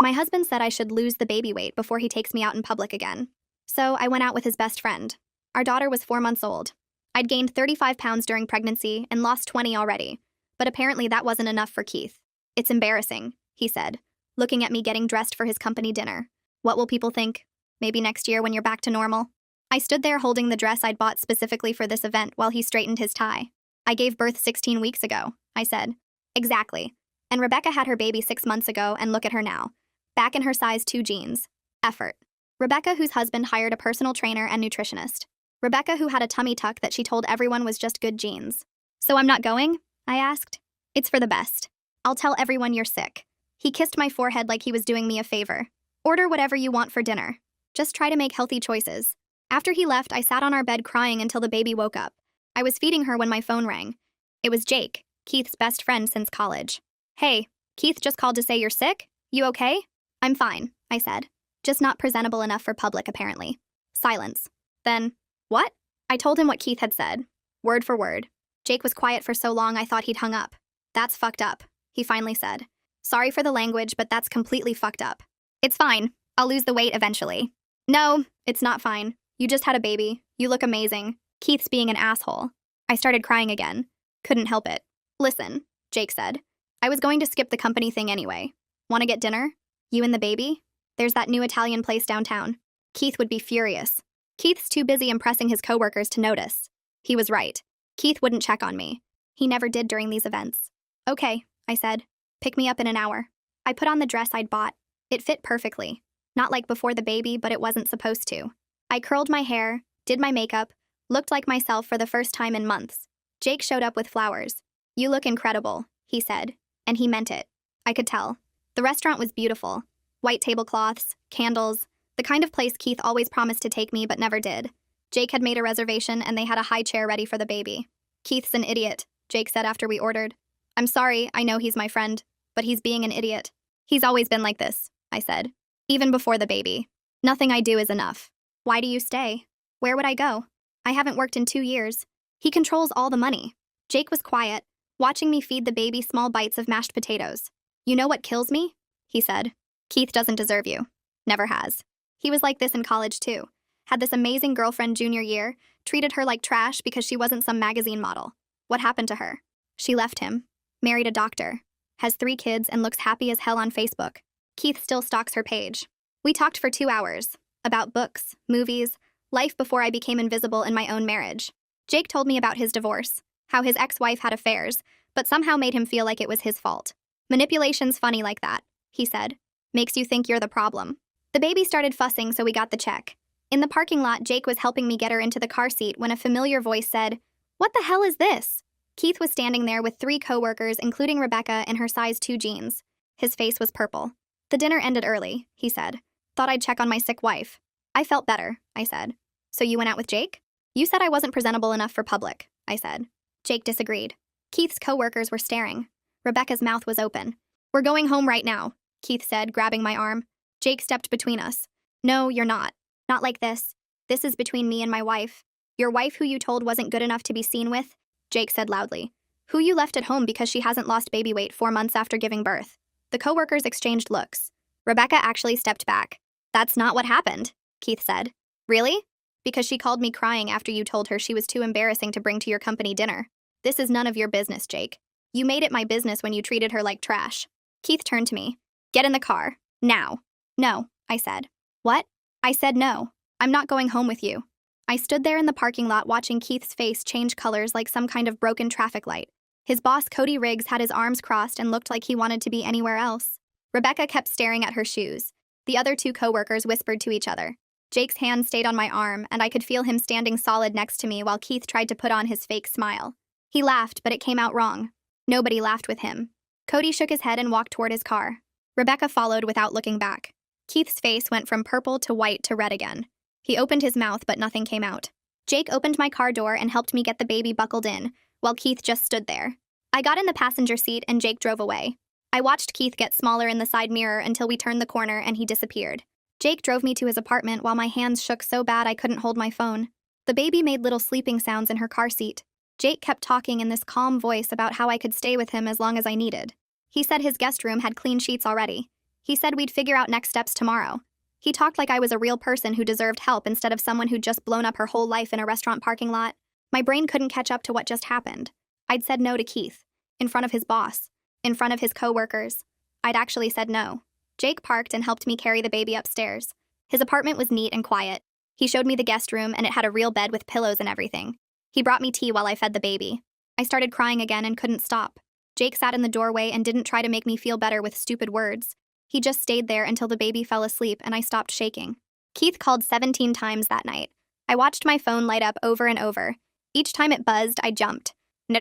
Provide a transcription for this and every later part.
My husband said I should lose the baby weight before he takes me out in public again. So I went out with his best friend. Our daughter was 4 months old. I'd gained 35 pounds during pregnancy and lost 20 already, but apparently that wasn't enough for Keith. It's embarrassing, he said, looking at me getting dressed for his company dinner. What will people think? Maybe next year when you're back to normal? I stood there holding the dress I'd bought specifically for this event while he straightened his tie. I gave birth 16 weeks ago, I said. Exactly. And Rebecca had her baby 6 months ago, and look at her now. Back in her size 2 jeans. Effort. Rebecca, whose husband hired a personal trainer and nutritionist. Rebecca, who had a tummy tuck that she told everyone was just good genes. So I'm not going? I asked. It's for the best. I'll tell everyone you're sick. He kissed my forehead like he was doing me a favor. Order whatever you want for dinner. Just try to make healthy choices. After he left, I sat on our bed crying until the baby woke up. I was feeding her when my phone rang. It was Jake, Keith's best friend since college. Hey, Keith just called to say you're sick? You okay? I'm fine, I said. Just not presentable enough for public, apparently. Silence. Then, what? I told him what Keith had said, word for word. Jake was quiet for so long I thought he'd hung up. That's fucked up, he finally said. Sorry for the language, but that's completely fucked up. It's fine. I'll lose the weight eventually. No, it's not fine. You just had a baby. You look amazing. Keith's being an asshole. I started crying again. Couldn't help it. Listen, Jake said. I was going to skip the company thing anyway. Want to get dinner? You and the baby? There's that new Italian place downtown. Keith would be furious. Keith's too busy impressing his coworkers to notice. He was right. Keith wouldn't check on me. He never did during these events. Okay, I said. Pick me up in an hour. I put on the dress I'd bought. It fit perfectly. Not like before the baby, but it wasn't supposed to. I curled my hair, did my makeup, looked like myself for the first time in months. Jake showed up with flowers. You look incredible, he said, and he meant it. I could tell. The restaurant was beautiful. White tablecloths, candles, the kind of place Keith always promised to take me but never did. Jake had made a reservation and they had a high chair ready for the baby. Keith's an idiot, Jake said after we ordered. I'm sorry, I know he's my friend, but he's being an idiot. He's always been like this, I said. Even before the baby. Nothing I do is enough. Why do you stay? Where would I go? I haven't worked in 2 years. He controls all the money. Jake was quiet, watching me feed the baby small bites of mashed potatoes. You know what kills me? He said. Keith doesn't deserve you. Never has. He was like this in college too. Had this amazing girlfriend junior year, treated her like trash because she wasn't some magazine model. What happened to her? She left him. Married a doctor. Has 3 kids and looks happy as hell on Facebook. Keith still stalks her page. We talked for 2 hours. About books, movies, life before I became invisible in my own marriage. Jake told me about his divorce, how his ex-wife had affairs, but somehow made him feel like it was his fault. Manipulation's funny like that, he said. Makes you think you're the problem. The baby started fussing, so we got the check. In the parking lot, Jake was helping me get her into the car seat when a familiar voice said, "What the hell is this?" Keith was standing there with 3 coworkers, including Rebecca in her size 2 jeans. His face was purple. The dinner ended early, he said. Thought I'd check on my sick wife. I felt better, I said. So you went out with Jake? You said I wasn't presentable enough for public, I said. Jake disagreed. Keith's coworkers were staring. Rebecca's mouth was open. We're going home right now, Keith said, grabbing my arm. Jake stepped between us. No, you're not. Not like this. This is between me and my wife. Your wife who you told wasn't good enough to be seen with? Jake said loudly. Who you left at home because she hasn't lost baby weight 4 months after giving birth. The coworkers exchanged looks. Rebecca actually stepped back. That's not what happened, Keith said. Really? Because she called me crying after you told her she was too embarrassing to bring to your company dinner. This is none of your business, Jake. You made it my business when you treated her like trash. Keith turned to me. Get in the car. Now. No, I said. What? I said no. I'm not going home with you. I stood there in the parking lot watching Keith's face change colors like some kind of broken traffic light. His boss, Cody Riggs, had his arms crossed and looked like he wanted to be anywhere else. Rebecca kept staring at her shoes. The other 2 coworkers whispered to each other. Jake's hand stayed on my arm, and I could feel him standing solid next to me while Keith tried to put on his fake smile. He laughed, but it came out wrong. Nobody laughed with him. Cody shook his head and walked toward his car. Rebecca followed without looking back. Keith's face went from purple to white to red again. He opened his mouth, but nothing came out. Jake opened my car door and helped me get the baby buckled in, while Keith just stood there. I got in the passenger seat and Jake drove away. I watched Keith get smaller in the side mirror until we turned the corner and he disappeared. Jake drove me to his apartment while my hands shook so bad I couldn't hold my phone. The baby made little sleeping sounds in her car seat. Jake kept talking in this calm voice about how I could stay with him as long as I needed. He said his guest room had clean sheets already. He said we'd figure out next steps tomorrow. He talked like I was a real person who deserved help instead of someone who'd just blown up her whole life in a restaurant parking lot. My brain couldn't catch up to what just happened. I'd said no to Keith. In front of his boss. In front of his co-workers. I'd actually said no. Jake parked and helped me carry the baby upstairs. His apartment was neat and quiet. He showed me the guest room and it had a real bed with pillows and everything. He brought me tea while I fed the baby. I started crying again and couldn't stop. Jake sat in the doorway and didn't try to make me feel better with stupid words. He just stayed there until the baby fell asleep and I stopped shaking. Keith called 17 times that night. I watched my phone light up over and over. Each time it buzzed, I jumped.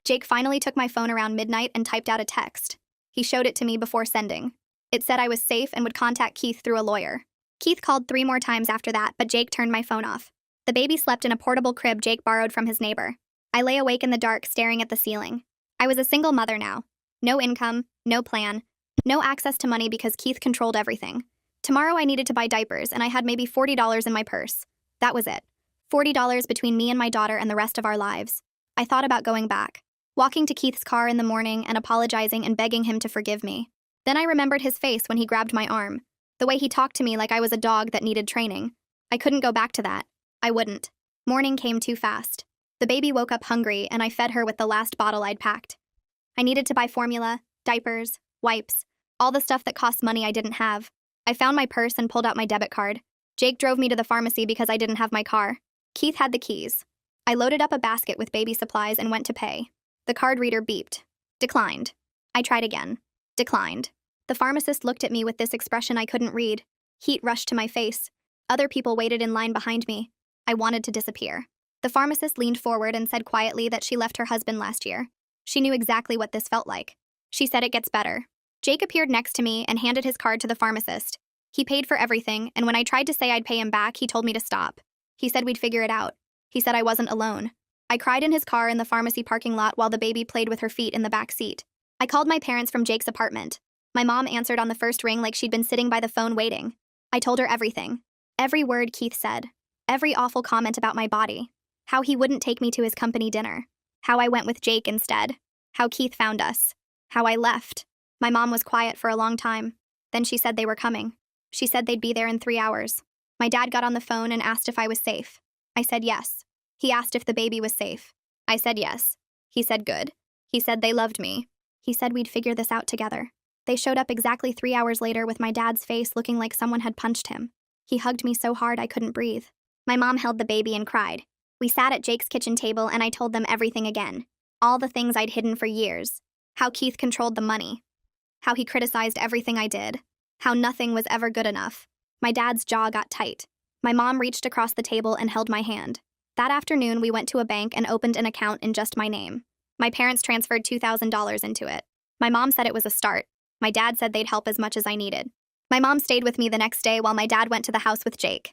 Jake finally took my phone around midnight and typed out a text. He showed it to me before sending. It said I was safe and would contact Keith through a lawyer. Keith called 3 more times after that, but Jake turned my phone off. The baby slept in a portable crib Jake borrowed from his neighbor. I lay awake in the dark, staring at the ceiling. I was a single mother now. No income, no plan, no access to money because Keith controlled everything. Tomorrow I needed to buy diapers and I had maybe $40 in my purse. That was it. $40 between me and my daughter and the rest of our lives. I thought about going back. Walking to Keith's car in the morning and apologizing and begging him to forgive me. Then I remembered his face when he grabbed my arm. The way he talked to me like I was a dog that needed training. I couldn't go back to that. I wouldn't. Morning came too fast. The baby woke up hungry and I fed her with the last bottle I'd packed. I needed to buy formula, diapers, wipes, all the stuff that costs money I didn't have. I found my purse and pulled out my debit card. Jake drove me to the pharmacy because I didn't have my car. Keith had the keys. I loaded up a basket with baby supplies and went to pay. The card reader beeped. Declined. I tried again. Declined. The pharmacist looked at me with this expression I couldn't read. Heat rushed to my face. Other people waited in line behind me. I wanted to disappear. The pharmacist leaned forward and said quietly that she left her husband last year. She knew exactly what this felt like. She said it gets better. Jake appeared next to me and handed his card to the pharmacist. He paid for everything, and when I tried to say I'd pay him back, he told me to stop. He said we'd figure it out. He said I wasn't alone. I cried in his car in the pharmacy parking lot while the baby played with her feet in the back seat. I called my parents from Jake's apartment. My mom answered on the first ring like she'd been sitting by the phone waiting. I told her everything. Every word Keith said. Every awful comment about my body. How he wouldn't take me to his company dinner. How I went with Jake instead. How Keith found us. How I left. My mom was quiet for a long time. Then she said they were coming. She said they'd be there in 3 hours. My dad got on the phone and asked if I was safe. I said yes. He asked if the baby was safe. I said yes. He said good. He said they loved me. He said we'd figure this out together. They showed up exactly 3 hours later with my dad's face looking like someone had punched him. He hugged me so hard I couldn't breathe. My mom held the baby and cried. We sat at Jake's kitchen table and I told them everything again. All the things I'd hidden for years. How Keith controlled the money. How he criticized everything I did. How nothing was ever good enough. My dad's jaw got tight. My mom reached across the table and held my hand. That afternoon, we went to a bank and opened an account in just my name. My parents transferred $2,000 into it. My mom said it was a start. My dad said they'd help as much as I needed. My mom stayed with me the next day while my dad went to the house with Jake.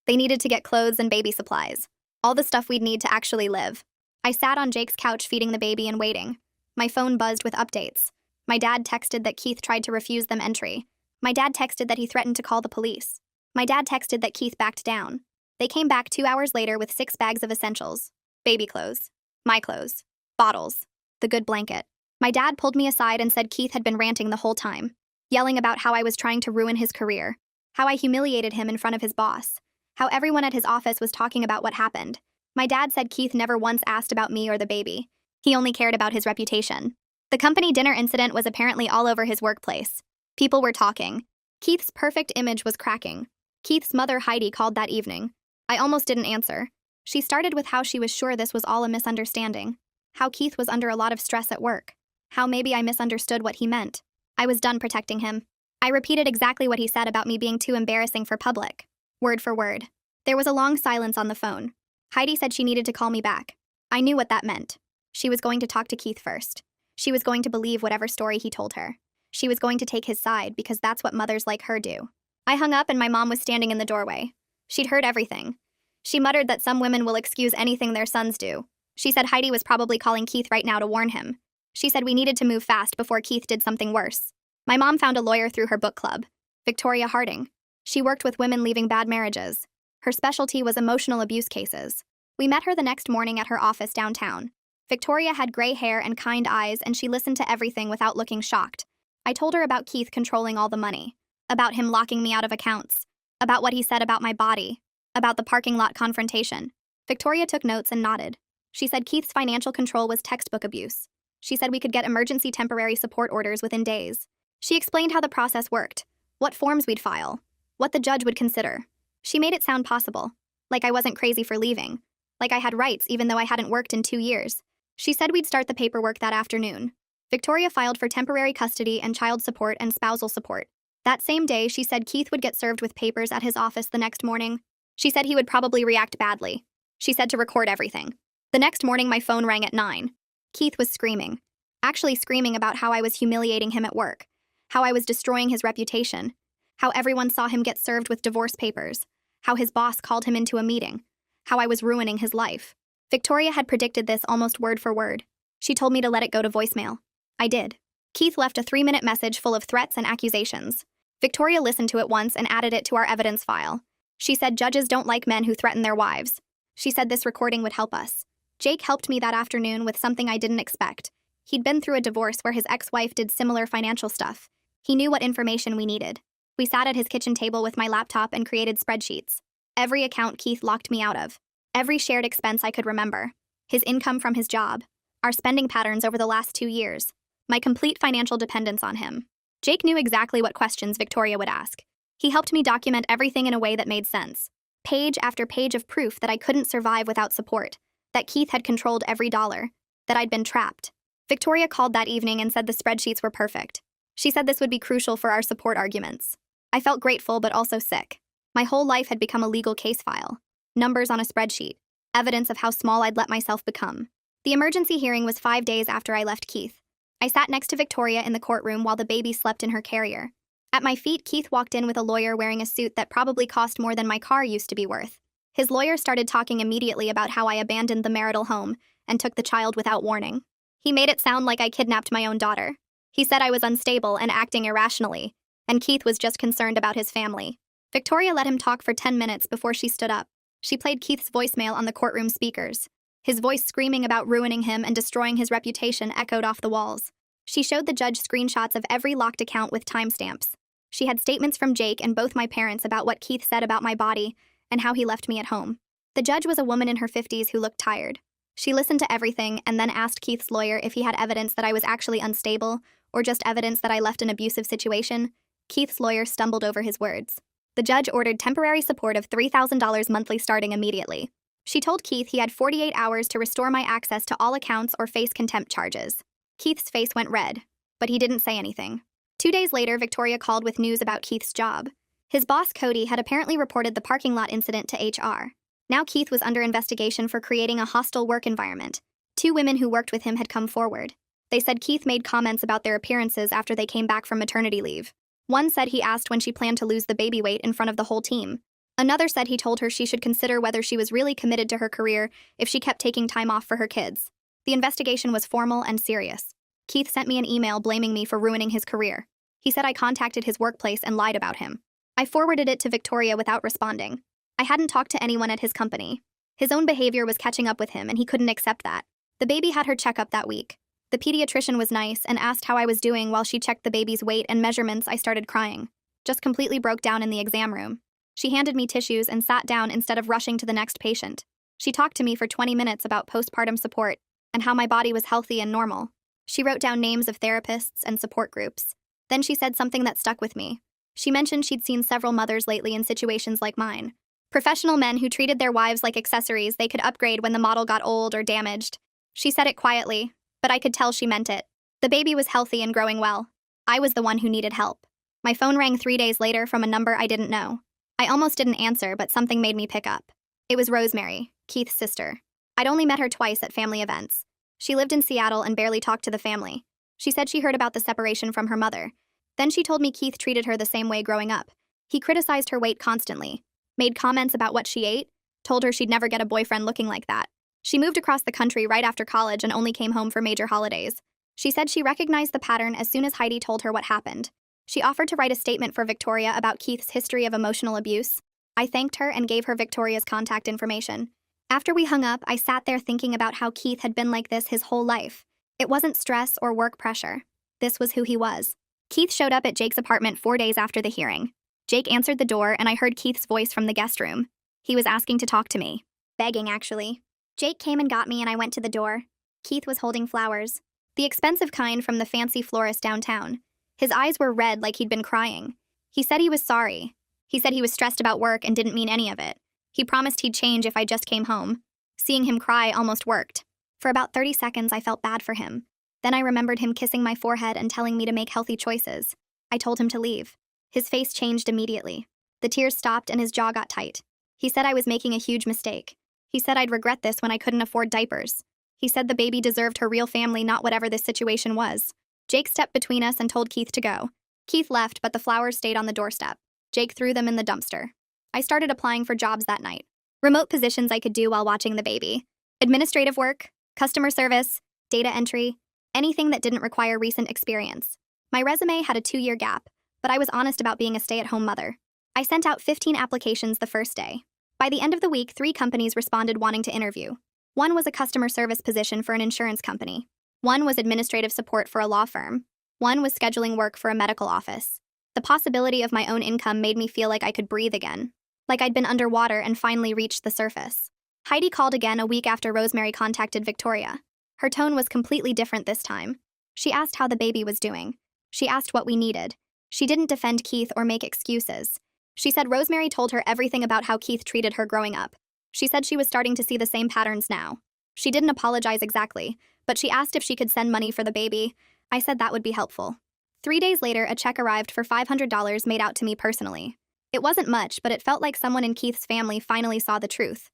They needed to get clothes and baby supplies. All the stuff we'd need to actually live. I sat on Jake's couch feeding the baby and waiting. My phone buzzed with updates. My dad texted that Keith tried to refuse them entry. My dad texted that he threatened to call the police. My dad texted that Keith backed down. They came back 2 hours later with 6 bags of essentials. Baby clothes. My clothes. Bottles. The good blanket. My dad pulled me aside and said Keith had been ranting the whole time. Yelling about how I was trying to ruin his career. How I humiliated him in front of his boss. How everyone at his office was talking about what happened. My dad said Keith never once asked about me or the baby. He only cared about his reputation. The company dinner incident was apparently all over his workplace. People were talking. Keith's perfect image was cracking. Keith's mother, Heidi, called that evening. I almost didn't answer. She started with how she was sure this was all a misunderstanding. How Keith was under a lot of stress at work. How maybe I misunderstood what he meant. I was done protecting him. I repeated exactly what he said about me being too embarrassing for public. Word for word. There was a long silence on the phone. Heidi said she needed to call me back. I knew what that meant. She was going to talk to Keith first. She was going to believe whatever story he told her. She was going to take his side because that's what mothers like her do. I hung up and my mom was standing in the doorway. She'd heard everything. She muttered that some women will excuse anything their sons do. She said Heidi was probably calling Keith right now to warn him. She said we needed to move fast before Keith did something worse. My mom found a lawyer through her book club, Victoria Harding. She worked with women leaving bad marriages. Her specialty was emotional abuse cases. We met her the next morning at her office downtown. Victoria had gray hair and kind eyes, and she listened to everything without looking shocked. I told her about Keith controlling all the money. about him locking me out of accounts, about what he said about my body, about the parking lot confrontation. Victoria took notes and nodded. She said Keith's financial control was textbook abuse. She said we could get emergency temporary support orders within days. She explained how the process worked, what forms we'd file, what the judge would consider. She made it sound possible, like I wasn't crazy for leaving, like I had rights even though I hadn't worked in 2 years. She said we'd start the paperwork that afternoon. Victoria filed for temporary custody and child support and spousal support. That same day, she said Keith would get served with papers at his office the next morning. She said he would probably react badly. She said to record everything. The next morning, my phone rang at 9. Keith was screaming. Actually screaming about how I was humiliating him at work, how I was destroying his reputation, how everyone saw him get served with divorce papers, how his boss called him into a meeting, how I was ruining his life. Victoria had predicted this almost word for word. She told me to let it go to voicemail. I did. Keith left a 3-minute message full of threats and accusations. Victoria listened to it once and added it to our evidence file. She said judges don't like men who threaten their wives. She said this recording would help us. Jake helped me that afternoon with something I didn't expect. He'd been through a divorce where his ex-wife did similar financial stuff. He knew what information we needed. We sat at his kitchen table with my laptop and created spreadsheets. Every account Keith locked me out of. Every shared expense I could remember. His income from his job. Our spending patterns over the last 2 years. My complete financial dependence on him. Jake knew exactly what questions Victoria would ask. He helped me document everything in a way that made sense. Page after page of proof that I couldn't survive without support, that Keith had controlled every dollar, that I'd been trapped. Victoria called that evening and said the spreadsheets were perfect. She said this would be crucial for our support arguments. I felt grateful but also sick. My whole life had become a legal case file. Numbers on a spreadsheet. Evidence of how small I'd let myself become. The emergency hearing was 5 days after I left Keith. I sat next to Victoria in the courtroom while the baby slept in her carrier. At my feet, Keith walked in with a lawyer wearing a suit that probably cost more than my car used to be worth. His lawyer started talking immediately about how I abandoned the marital home and took the child without warning. He made it sound like I kidnapped my own daughter. He said I was unstable and acting irrationally, and Keith was just concerned about his family. Victoria let him talk for 10 minutes before she stood up. She played Keith's voicemail on the courtroom speakers. His voice screaming about ruining him and destroying his reputation echoed off the walls. She showed the judge screenshots of every locked account with timestamps. She had statements from Jake and both my parents about what Keith said about my body and how he left me at home. The judge was a woman in her 50s who looked tired. She listened to everything and then asked Keith's lawyer if he had evidence that I was actually unstable or just evidence that I left an abusive situation. Keith's lawyer stumbled over his words. The judge ordered temporary support of $3,000 monthly starting immediately. She told Keith he had 48 hours to restore my access to all accounts or face contempt charges. Keith's face went red, but he didn't say anything. 2 days later, Victoria called with news about Keith's job. His boss, Cody, had apparently reported the parking lot incident to HR. Now Keith was under investigation for creating a hostile work environment. 2 women who worked with him had come forward. They said Keith made comments about their appearances after they came back from maternity leave. One said he asked when she planned to lose the baby weight in front of the whole team. Another said he told her she should consider whether she was really committed to her career if she kept taking time off for her kids. The investigation was formal and serious. Keith sent me an email blaming me for ruining his career. He said I contacted his workplace and lied about him. I forwarded it to Victoria without responding. I hadn't talked to anyone at his company. His own behavior was catching up with him, and he couldn't accept that. The baby had her checkup that week. The pediatrician was nice and asked how I was doing while she checked the baby's weight and measurements. I started crying. Just completely broke down in the exam room. She handed me tissues and sat down instead of rushing to the next patient. She talked to me for 20 minutes about postpartum support and how my body was healthy and normal. She wrote down names of therapists and support groups. Then she said something that stuck with me. She mentioned she'd seen several mothers lately in situations like mine. Professional men who treated their wives like accessories they could upgrade when the model got old or damaged. She said it quietly, but I could tell she meant it. The baby was healthy and growing well. I was the one who needed help. My phone rang 3 days later from a number I didn't know. I almost didn't answer, but something made me pick up. It was Rosemary, Keith's sister. I'd only met her twice at family events. She lived in Seattle and barely talked to the family. She said she heard about the separation from her mother. Then she told me Keith treated her the same way growing up. He criticized her weight constantly, made comments about what she ate, told her she'd never get a boyfriend looking like that. She moved across the country right after college and only came home for major holidays. She said she recognized the pattern as soon as Heidi told her what happened. She offered to write a statement for Victoria about Keith's history of emotional abuse. I thanked her and gave her Victoria's contact information. After we hung up, I sat there thinking about how Keith had been like this his whole life. It wasn't stress or work pressure. This was who he was. Keith showed up at Jake's apartment 4 days after the hearing. Jake answered the door, and I heard Keith's voice from the guest room. He was asking to talk to me. Begging, actually. Jake came and got me, and I went to the door. Keith was holding flowers. The expensive kind from the fancy florist downtown. His eyes were red like he'd been crying. He said he was sorry. He said he was stressed about work and didn't mean any of it. He promised he'd change if I just came home. Seeing him cry almost worked. For about 30 seconds, I felt bad for him. Then I remembered him kissing my forehead and telling me to make healthy choices. I told him to leave. His face changed immediately. The tears stopped and his jaw got tight. He said I was making a huge mistake. He said I'd regret this when I couldn't afford diapers. He said the baby deserved her real family, not whatever this situation was. Jake stepped between us and told Keith to go. Keith left, but the flowers stayed on the doorstep. Jake threw them in the dumpster. I started applying for jobs that night. Remote positions I could do while watching the baby. Administrative work, customer service, data entry, anything that didn't require recent experience. My resume had a 2-year gap, but I was honest about being a stay-at-home mother. I sent out 15 applications the first day. By the end of the week, 3 companies responded wanting to interview. One was a customer service position for an insurance company. One was administrative support for a law firm. One was scheduling work for a medical office. The possibility of my own income made me feel like I could breathe again, like I'd been underwater and finally reached the surface. Heidi called again a week after Rosemary contacted Victoria. Her tone was completely different this time. She asked how the baby was doing. She asked what we needed. She didn't defend Keith or make excuses. She said Rosemary told her everything about how Keith treated her growing up. She said she was starting to see the same patterns now. She didn't apologize exactly, but she asked if she could send money for the baby. I said that would be helpful. 3 days later, a check arrived for $500 made out to me personally. It wasn't much, but it felt like someone in Keith's family finally saw the truth.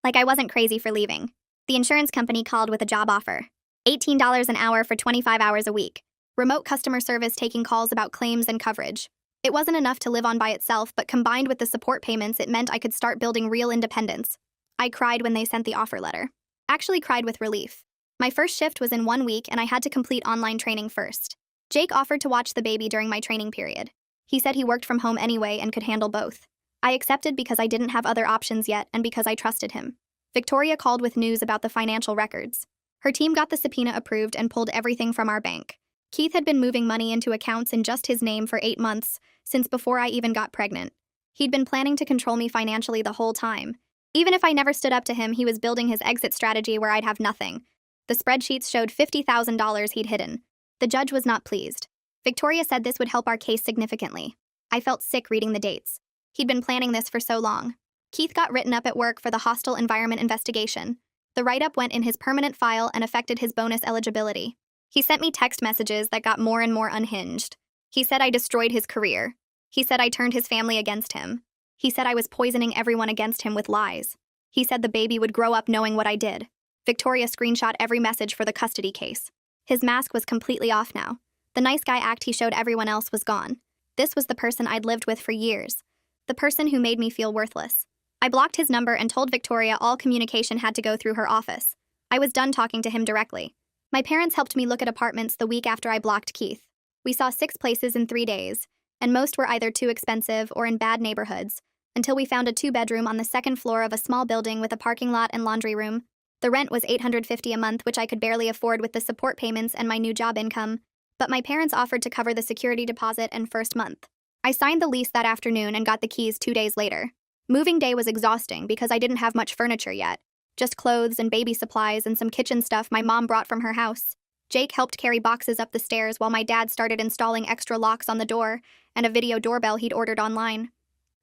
Like I wasn't crazy for leaving. The insurance company called with a job offer. $18 an hour for 25 hours a week. Remote customer service taking calls about claims and coverage. It wasn't enough to live on by itself, but combined with the support payments, it meant I could start building real independence. I cried when they sent the offer letter. Actually cried with relief. My first shift was in 1 week, and I had to complete online training first. Jake offered to watch the baby during my training period. He said he worked from home anyway and could handle both. I accepted because I didn't have other options yet and because I trusted him. Victoria called with news about the financial records. Her team got the subpoena approved and pulled everything from our bank. Keith had been moving money into accounts in just his name for 8 months, since before I even got pregnant. He'd been planning to control me financially the whole time. Even if I never stood up to him, he was building his exit strategy where I'd have nothing. The spreadsheets showed $50,000 he'd hidden. The judge was not pleased. Victoria said this would help our case significantly. I felt sick reading the dates. He'd been planning this for so long. Keith got written up at work for the hostile environment investigation. The write-up went in his permanent file and affected his bonus eligibility. He sent me text messages that got more and more unhinged. He said I destroyed his career. He said I turned his family against him. He said I was poisoning everyone against him with lies. He said the baby would grow up knowing what I did. Victoria screenshot every message for the custody case. His mask was completely off now. The nice guy act he showed everyone else was gone. This was the person I'd lived with for years. The person who made me feel worthless. I blocked his number and told Victoria all communication had to go through her office. I was done talking to him directly. My parents helped me look at apartments the week after I blocked Keith. We saw 6 places in 3 days, and most were either too expensive or in bad neighborhoods, until we found a 2-bedroom on the 2nd floor of a small building with a parking lot and laundry room. The rent was $850 a month, which I could barely afford with the support payments and my new job income, but my parents offered to cover the security deposit and first month. I signed the lease that afternoon and got the keys 2 days later. Moving day was exhausting because I didn't have much furniture yet, just clothes and baby supplies and some kitchen stuff my mom brought from her house. Jake helped carry boxes up the stairs while my dad started installing extra locks on the door and a video doorbell he'd ordered online.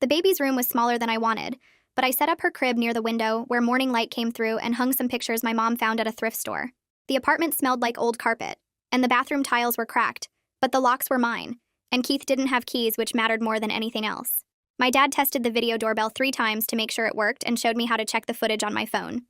The baby's room was smaller than I wanted, but I set up her crib near the window where morning light came through and hung some pictures my mom found at a thrift store. The apartment smelled like old carpet, and the bathroom tiles were cracked, but the locks were mine, and Keith didn't have keys, which mattered more than anything else. My dad tested the video doorbell 3 times to make sure it worked and showed me how to check the footage on my phone.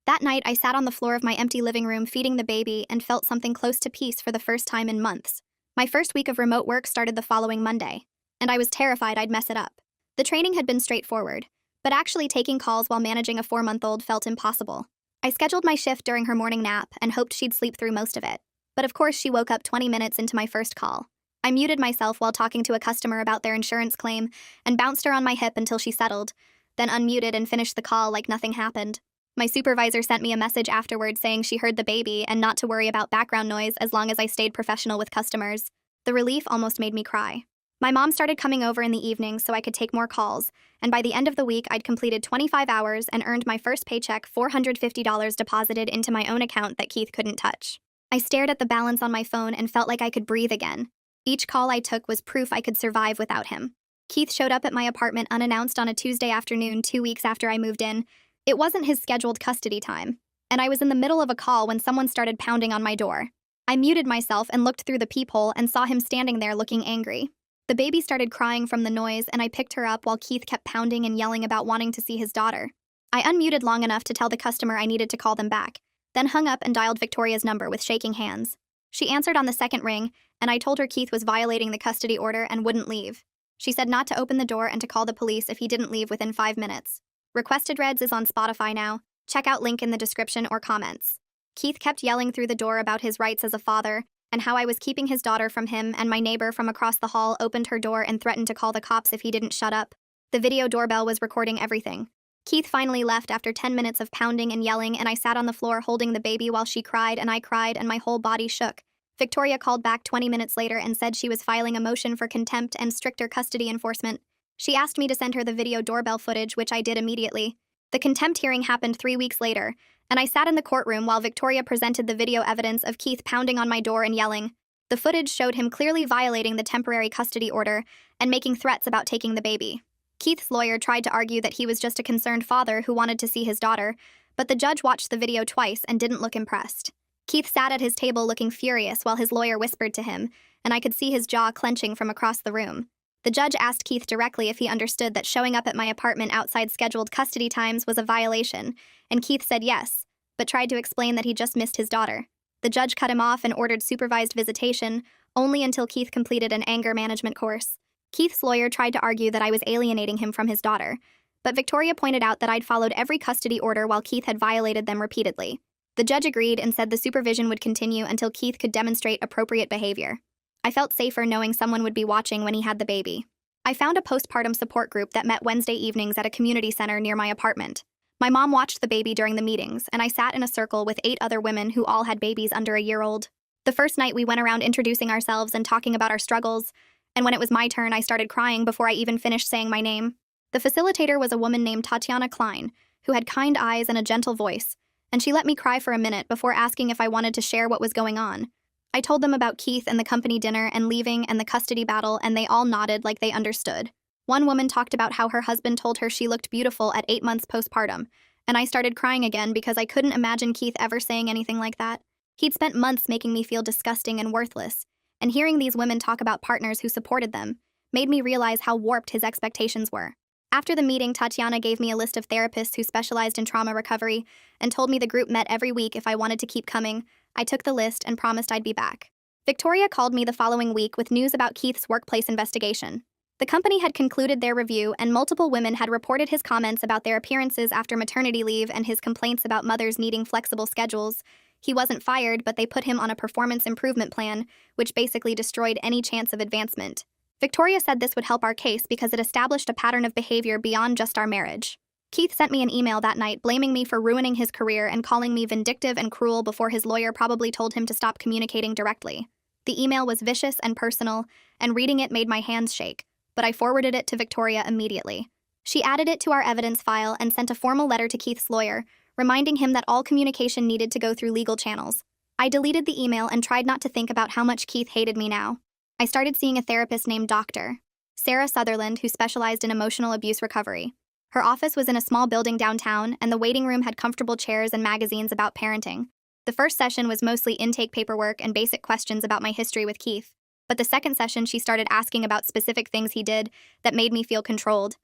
That night, I sat on the floor of my empty living room feeding the baby and felt something close to peace for the first time in months. My first week of remote work started the following Monday, and I was terrified I'd mess it up. The training had been straightforward, but actually taking calls while managing a 4-month-old felt impossible. I scheduled my shift during her morning nap and hoped she'd sleep through most of it. But of course, she woke up 20 minutes into my first call. I muted myself while talking to a customer about their insurance claim and bounced her on my hip until she settled, then unmuted and finished the call like nothing happened. My supervisor sent me a message afterward saying she heard the baby and not to worry about background noise as long as I stayed professional with customers. The relief almost made me cry. My mom started coming over in the evenings so I could take more calls, and by the end of the week, I'd completed 25 hours and earned my first paycheck, $450 deposited into my own account that Keith couldn't touch. I stared at the balance on my phone and felt like I could breathe again. Each call I took was proof I could survive without him. Keith showed up at my apartment unannounced on a Tuesday afternoon 2 weeks after I moved in. It wasn't his scheduled custody time, and I was in the middle of a call when someone started pounding on my door. I muted myself and looked through the peephole and saw him standing there looking angry. The baby started crying from the noise, and I picked her up while Keith kept pounding and yelling about wanting to see his daughter. I unmuted long enough to tell the customer I needed to call them back, then hung up and dialed Victoria's number with shaking hands. She answered on the second ring, and I told her Keith was violating the custody order and wouldn't leave. She said not to open the door and to call the police if he didn't leave within 5 minutes. Requested Reds is on Spotify now. Check out link in the description or comments. Keith kept yelling through the door about his rights as a father, and how I was keeping his daughter from him, and my neighbor from across the hall opened her door and threatened to call the cops if he didn't shut up. The video doorbell was recording everything. Keith finally left after 10 minutes of pounding and yelling, and I sat on the floor holding the baby while she cried and I cried and my whole body shook. Victoria called back 20 minutes later and said she was filing a motion for contempt and stricter custody enforcement. She asked me to send her the video doorbell footage, which I did immediately. The contempt hearing happened 3 weeks later, and I sat in the courtroom while Victoria presented the video evidence of Keith pounding on my door and yelling. The footage showed him clearly violating the temporary custody order and making threats about taking the baby. Keith's lawyer tried to argue that he was just a concerned father who wanted to see his daughter, but the judge watched the video twice and didn't look impressed. Keith sat at his table looking furious while his lawyer whispered to him, and I could see his jaw clenching from across the room. The judge asked Keith directly if he understood that showing up at my apartment outside scheduled custody times was a violation, and Keith said yes, but tried to explain that he just missed his daughter. The judge cut him off and ordered supervised visitation, only until Keith completed an anger management course. Keith's lawyer tried to argue that I was alienating him from his daughter, but Victoria pointed out that I'd followed every custody order while Keith had violated them repeatedly. The judge agreed and said the supervision would continue until Keith could demonstrate appropriate behavior. I felt safer knowing someone would be watching when he had the baby. I found a postpartum support group that met Wednesday evenings at a community center near my apartment. My mom watched the baby during the meetings, and I sat in a circle with 8 other women who all had babies under a year old. The first night we went around introducing ourselves and talking about our struggles, and when it was my turn, I started crying before I even finished saying my name. The facilitator was a woman named Tatiana Klein, who had kind eyes and a gentle voice, and she let me cry for a minute before asking if I wanted to share what was going on. I told them about Keith and the company dinner and leaving and the custody battle, and they all nodded like they understood. One woman talked about how her husband told her she looked beautiful at 8 months postpartum, and I started crying again because I couldn't imagine Keith ever saying anything like that. He'd spent months making me feel disgusting and worthless, and hearing these women talk about partners who supported them made me realize how warped his expectations were. After the meeting, Tatiana gave me a list of therapists who specialized in trauma recovery and told me the group met every week if I wanted to keep coming. I took the list and promised I'd be back. Victoria called me the following week with news about Keith's workplace investigation. The company had concluded their review, and multiple women had reported his comments about their appearances after maternity leave and his complaints about mothers needing flexible schedules. He wasn't fired, but they put him on a performance improvement plan, which basically destroyed any chance of advancement. Victoria said this would help our case because it established a pattern of behavior beyond just our marriage. Keith sent me an email that night blaming me for ruining his career and calling me vindictive and cruel before his lawyer probably told him to stop communicating directly. The email was vicious and personal, and reading it made my hands shake, but I forwarded it to Victoria immediately. She added it to our evidence file and sent a formal letter to Keith's lawyer, reminding him that all communication needed to go through legal channels. I deleted the email and tried not to think about how much Keith hated me now. I started seeing a therapist named Dr. Sarah Sutherland, who specialized in emotional abuse recovery. Her office was in a small building downtown, and the waiting room had comfortable chairs and magazines about parenting. The first session was mostly intake paperwork and basic questions about my history with Keith. But the second session, she started asking about specific things he did that made me feel controlled.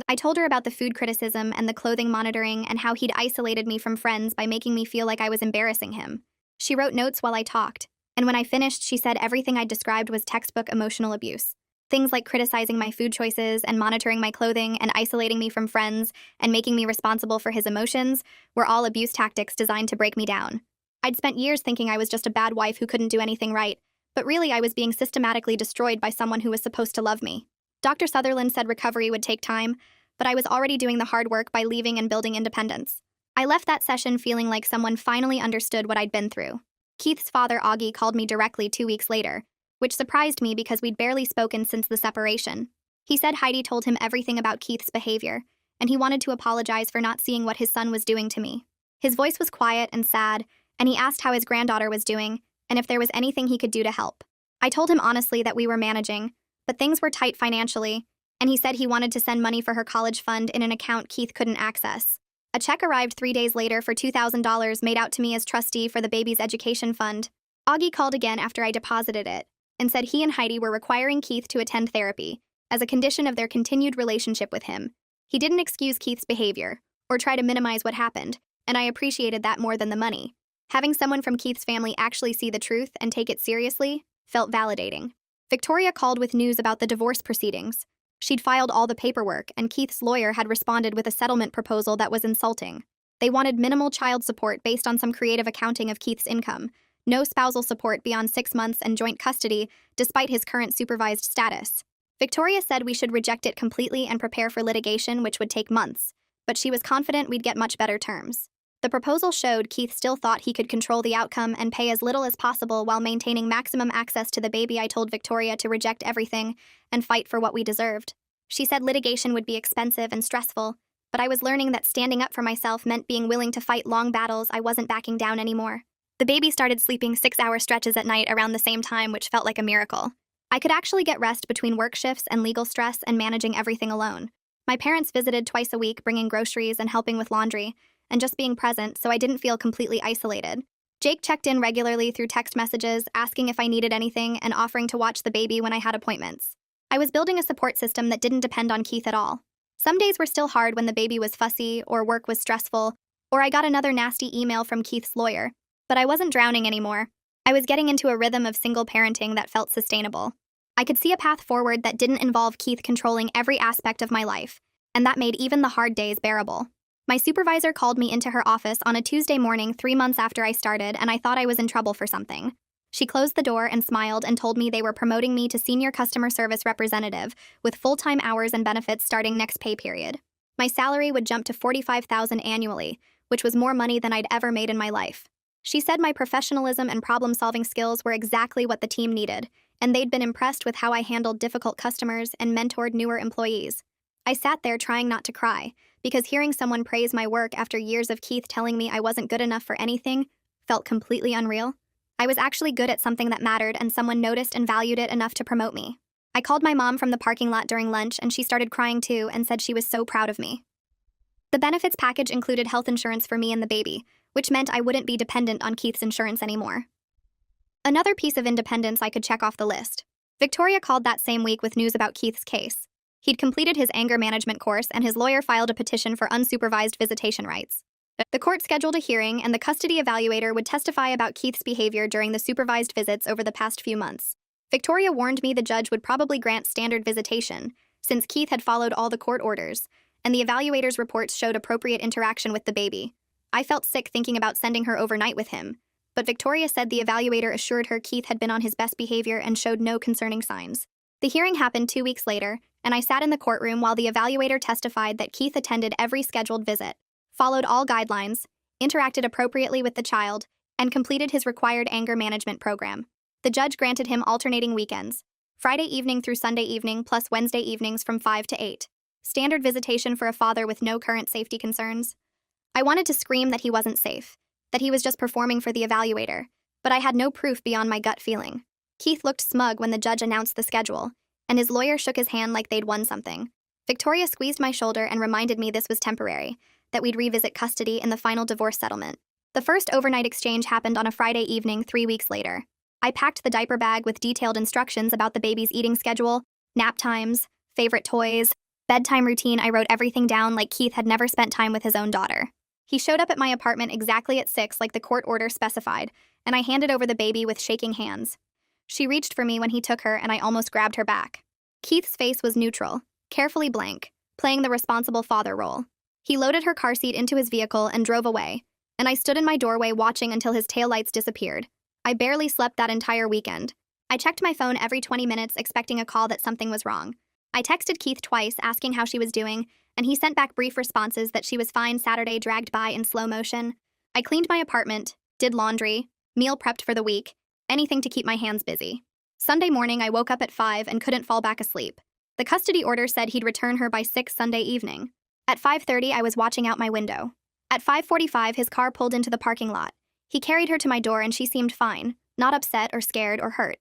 I told her about the food criticism and the clothing monitoring and how he'd isolated me from friends by making me feel like I was embarrassing him. She wrote notes while I talked, and when I finished, she said everything I described was textbook emotional abuse. Things like criticizing my food choices and monitoring my clothing and isolating me from friends and making me responsible for his emotions were all abuse tactics designed to break me down. I'd spent years thinking I was just a bad wife who couldn't do anything right, but really I was being systematically destroyed by someone who was supposed to love me. Dr. Sutherland said recovery would take time, but I was already doing the hard work by leaving and building independence. I left that session feeling like someone finally understood what I'd been through. Keith's father, Augie, called me directly 2 weeks later, which surprised me because we'd barely spoken since the separation. He said Heidi told him everything about Keith's behavior, and he wanted to apologize for not seeing what his son was doing to me. His voice was quiet and sad, and he asked how his granddaughter was doing and if there was anything he could do to help. I told him honestly that we were managing, but things were tight financially, and he said he wanted to send money for her college fund in an account Keith couldn't access. A check arrived 3 days later for $2,000 made out to me as trustee for the baby's education fund. Augie called again after I deposited it and said he and Heidi were requiring Keith to attend therapy as a condition of their continued relationship with him. He didn't excuse Keith's behavior or try to minimize what happened, and I appreciated that more than the money. Having someone from Keith's family actually see the truth and take it seriously felt validating. Victoria called with news about the divorce proceedings. She'd filed all the paperwork, and Keith's lawyer had responded with a settlement proposal that was insulting. They wanted minimal child support based on some creative accounting of Keith's income, no spousal support beyond 6 months, and joint custody, despite his current supervised status. Victoria said we should reject it completely and prepare for litigation, which would take months, but she was confident we'd get much better terms. The proposal showed Keith still thought he could control the outcome and pay as little as possible while maintaining maximum access to the baby. I told Victoria to reject everything and fight for what we deserved. She said litigation would be expensive and stressful, but I was learning that standing up for myself meant being willing to fight long battles. I wasn't backing down anymore. The baby started sleeping 6-hour stretches at night around the same time, which felt like a miracle. I could actually get rest between work shifts and legal stress and managing everything alone. My parents visited twice a week, bringing groceries and helping with laundry, and just being present, so I didn't feel completely isolated. Jake checked in regularly through text messages, asking if I needed anything and offering to watch the baby when I had appointments. I was building a support system that didn't depend on Keith at all. Some days were still hard when the baby was fussy or work was stressful, or I got another nasty email from Keith's lawyer, but I wasn't drowning anymore. I was getting into a rhythm of single parenting that felt sustainable. I could see a path forward that didn't involve Keith controlling every aspect of my life, and that made even the hard days bearable. My supervisor called me into her office on a Tuesday morning 3 months after I started, and I thought I was in trouble for something. She closed the door and smiled and told me they were promoting me to senior customer service representative with full-time hours and benefits starting next pay period. My salary would jump to $45,000 annually, which was more money than I'd ever made in my life. She said my professionalism and problem-solving skills were exactly what the team needed, and they'd been impressed with how I handled difficult customers and mentored newer employees. I sat there trying not to cry, because hearing someone praise my work after years of Keith telling me I wasn't good enough for anything felt completely unreal. I was actually good at something that mattered, and someone noticed and valued it enough to promote me. I called my mom from the parking lot during lunch, and she started crying too and said she was so proud of me. The benefits package included health insurance for me and the baby, which meant I wouldn't be dependent on Keith's insurance anymore. Another piece of independence I could check off the list. Victoria called that same week with news about Keith's case. He'd completed his anger management course, and his lawyer filed a petition for unsupervised visitation rights. The court scheduled a hearing, and the custody evaluator would testify about Keith's behavior during the supervised visits over the past few months. Victoria warned me the judge would probably grant standard visitation, since Keith had followed all the court orders, and the evaluator's reports showed appropriate interaction with the baby. I felt sick thinking about sending her overnight with him, but Victoria said the evaluator assured her Keith had been on his best behavior and showed no concerning signs. The hearing happened 2 weeks later, and I sat in the courtroom while the evaluator testified that Keith attended every scheduled visit, followed all guidelines, interacted appropriately with the child, and completed his required anger management program. The judge granted him alternating weekends, Friday evening through Sunday evening plus Wednesday evenings from 5 to 8. Standard visitation for a father with no current safety concerns. I wanted to scream that he wasn't safe, that he was just performing for the evaluator, but I had no proof beyond my gut feeling. Keith looked smug when the judge announced the schedule, and his lawyer shook his hand like they'd won something. Victoria squeezed my shoulder and reminded me this was temporary, that we'd revisit custody in the final divorce settlement. The first overnight exchange happened on a Friday evening 3 weeks later. I packed the diaper bag with detailed instructions about the baby's eating schedule, nap times, favorite toys, bedtime routine. I wrote everything down like Keith had never spent time with his own daughter. He showed up at my apartment exactly at 6 like the court order specified, and I handed over the baby with shaking hands. She reached for me when he took her, and I almost grabbed her back. Keith's face was neutral, carefully blank, playing the responsible father role. He loaded her car seat into his vehicle and drove away, and I stood in my doorway watching until his taillights disappeared. I barely slept that entire weekend. I checked my phone every 20 minutes expecting a call that something was wrong. I texted Keith twice asking how she was doing, and he sent back brief responses that she was fine. Saturday dragged by in slow motion. I cleaned my apartment, did laundry, meal prepped for the week, anything to keep my hands busy. Sunday morning, I woke up at 5 and couldn't fall back asleep. The custody order said he'd return her by 6 Sunday evening. At 5:30, I was watching out my window. At 5:45, his car pulled into the parking lot. He carried her to my door and she seemed fine, not upset or scared or hurt.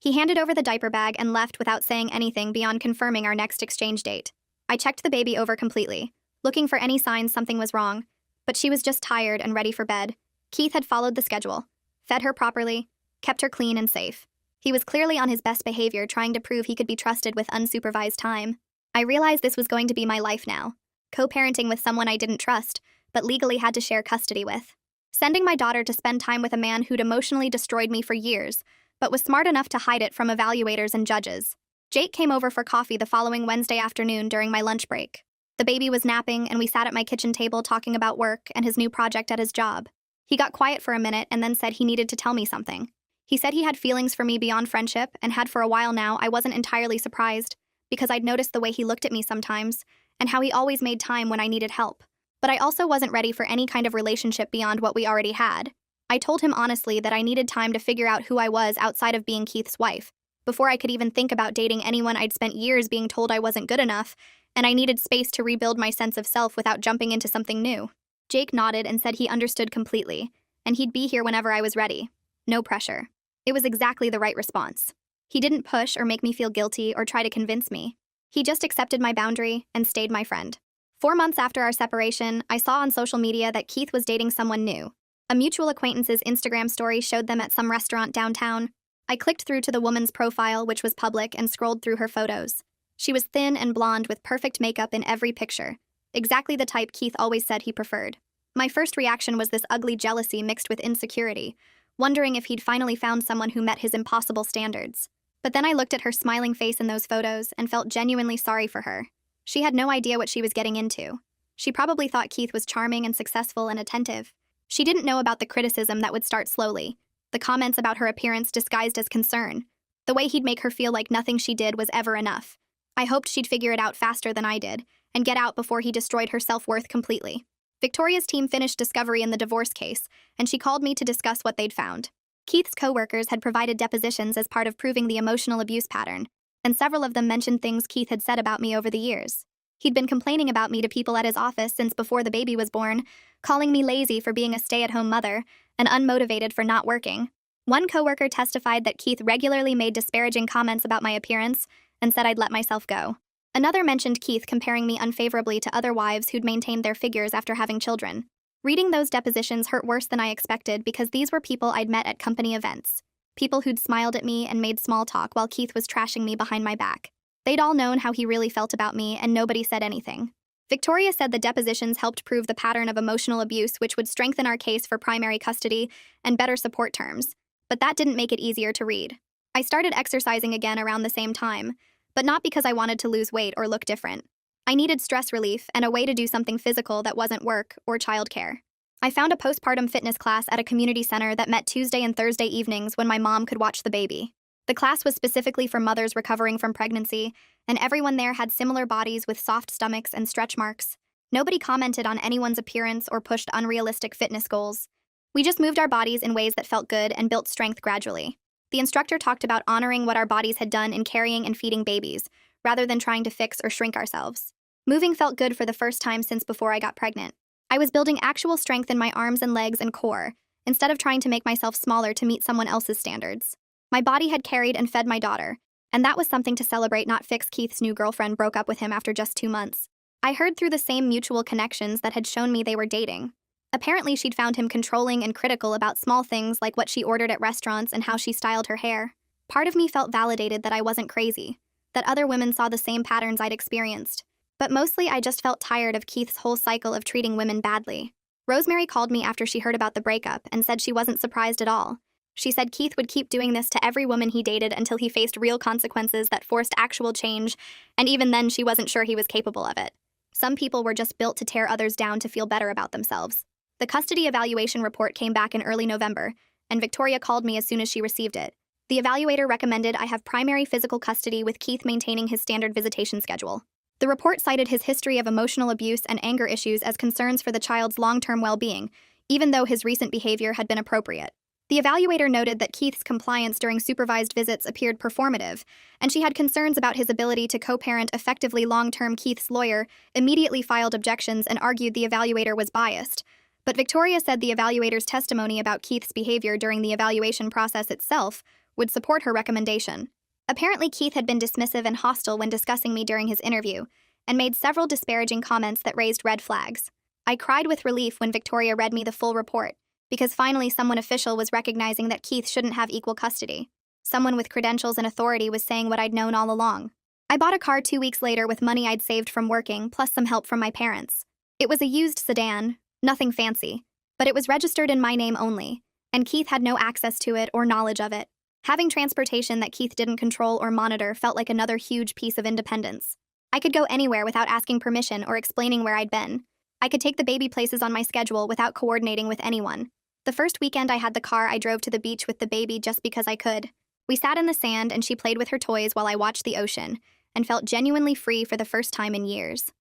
He handed over the diaper bag and left without saying anything beyond confirming our next exchange date. I checked the baby over completely, looking for any signs something was wrong, but she was just tired and ready for bed. Keith had followed the schedule, fed her properly, kept her clean and safe. He was clearly on his best behavior, trying to prove he could be trusted with unsupervised time. I realized this was going to be my life now, co-parenting with someone I didn't trust, but legally had to share custody with. Sending my daughter to spend time with a man who'd emotionally destroyed me for years, but was smart enough to hide it from evaluators and judges. Jake came over for coffee the following Wednesday afternoon during my lunch break. The baby was napping, and we sat at my kitchen table talking about work and his new project at his job. He got quiet for a minute and then said he needed to tell me something. He said he had feelings for me beyond friendship and had for a while now. I wasn't entirely surprised, because I'd noticed the way he looked at me sometimes and how he always made time when I needed help. But I also wasn't ready for any kind of relationship beyond what we already had. I told him honestly that I needed time to figure out who I was outside of being Keith's wife, before I could even think about dating anyone. I'd spent years being told I wasn't good enough, and I needed space to rebuild my sense of self without jumping into something new. Jake nodded and said he understood completely, and he'd be here whenever I was ready. No pressure. It was exactly the right response. He didn't push or make me feel guilty or try to convince me. He just accepted my boundary and stayed my friend. 4 months after our separation, I saw on social media that Keith was dating someone new. A mutual acquaintance's Instagram story showed them at some restaurant downtown. I clicked through to the woman's profile, which was public, and scrolled through her photos. She was thin and blonde with perfect makeup in every picture, exactly the type Keith always said he preferred. My first reaction was this ugly jealousy mixed with insecurity, wondering if he'd finally found someone who met his impossible standards. But then I looked at her smiling face in those photos and felt genuinely sorry for her. She had no idea what she was getting into. She probably thought Keith was charming and successful and attentive. She didn't know about the criticism that would start slowly, the comments about her appearance disguised as concern, the way he'd make her feel like nothing she did was ever enough. I hoped she'd figure it out faster than I did, and get out before he destroyed her self-worth completely. Victoria's team finished discovery in the divorce case, and she called me to discuss what they'd found. Keith's co-workers had provided depositions as part of proving the emotional abuse pattern, and several of them mentioned things Keith had said about me over the years. He'd been complaining about me to people at his office since before the baby was born, calling me lazy for being a stay-at-home mother and unmotivated for not working. One coworker testified that Keith regularly made disparaging comments about my appearance and said I'd let myself go. Another mentioned Keith comparing me unfavorably to other wives who'd maintained their figures after having children. Reading those depositions hurt worse than I expected because these were people I'd met at company events. People who'd smiled at me and made small talk while Keith was trashing me behind my back. They'd all known how he really felt about me, and nobody said anything. Victoria said the depositions helped prove the pattern of emotional abuse, which would strengthen our case for primary custody and better support terms. But that didn't make it easier to read. I started exercising again around the same time, but not because I wanted to lose weight or look different. I needed stress relief and a way to do something physical that wasn't work or childcare. I found a postpartum fitness class at a community center that met Tuesday and Thursday evenings when my mom could watch the baby. The class was specifically for mothers recovering from pregnancy, and everyone there had similar bodies with soft stomachs and stretch marks. Nobody commented on anyone's appearance or pushed unrealistic fitness goals. We just moved our bodies in ways that felt good and built strength gradually. The instructor talked about honoring what our bodies had done in carrying and feeding babies, rather than trying to fix or shrink ourselves. Moving felt good for the first time since before I got pregnant. I was building actual strength in my arms and legs and core, instead of trying to make myself smaller to meet someone else's standards. My body had carried and fed my daughter, and that was something to celebrate, not fix. Keith's new girlfriend broke up with him after just 2 months. I heard through the same mutual connections that had shown me they were dating. Apparently, she'd found him controlling and critical about small things like what she ordered at restaurants and how she styled her hair. Part of me felt validated that I wasn't crazy, that other women saw the same patterns I'd experienced. But mostly, I just felt tired of Keith's whole cycle of treating women badly. Rosemary called me after she heard about the breakup and said she wasn't surprised at all. She said Keith would keep doing this to every woman he dated until he faced real consequences that forced actual change, and even then she wasn't sure he was capable of it. Some people were just built to tear others down to feel better about themselves. The custody evaluation report came back in early November, and Victoria called me as soon as she received it. The evaluator recommended I have primary physical custody with Keith maintaining his standard visitation schedule. The report cited his history of emotional abuse and anger issues as concerns for the child's long-term well-being, even though his recent behavior had been appropriate. The evaluator noted that Keith's compliance during supervised visits appeared performative, and she had concerns about his ability to co-parent effectively long-term. Keith's lawyer immediately filed objections and argued the evaluator was biased. But Victoria said the evaluator's testimony about Keith's behavior during the evaluation process itself would support her recommendation. Apparently, Keith had been dismissive and hostile when discussing me during his interview, and made several disparaging comments that raised red flags. I cried with relief when Victoria read me the full report, because finally someone official was recognizing that Keith shouldn't have equal custody. Someone with credentials and authority was saying what I'd known all along. I bought a car 2 weeks later with money I'd saved from working, plus some help from my parents. It was a used sedan, nothing fancy, but it was registered in my name only, and Keith had no access to it or knowledge of it. Having transportation that Keith didn't control or monitor felt like another huge piece of independence. I could go anywhere without asking permission or explaining where I'd been. I could take the baby places on my schedule without coordinating with anyone. The first weekend I had the car, I drove to the beach with the baby just because I could. We sat in the sand and she played with her toys while I watched the ocean, and felt genuinely free for the first time in years.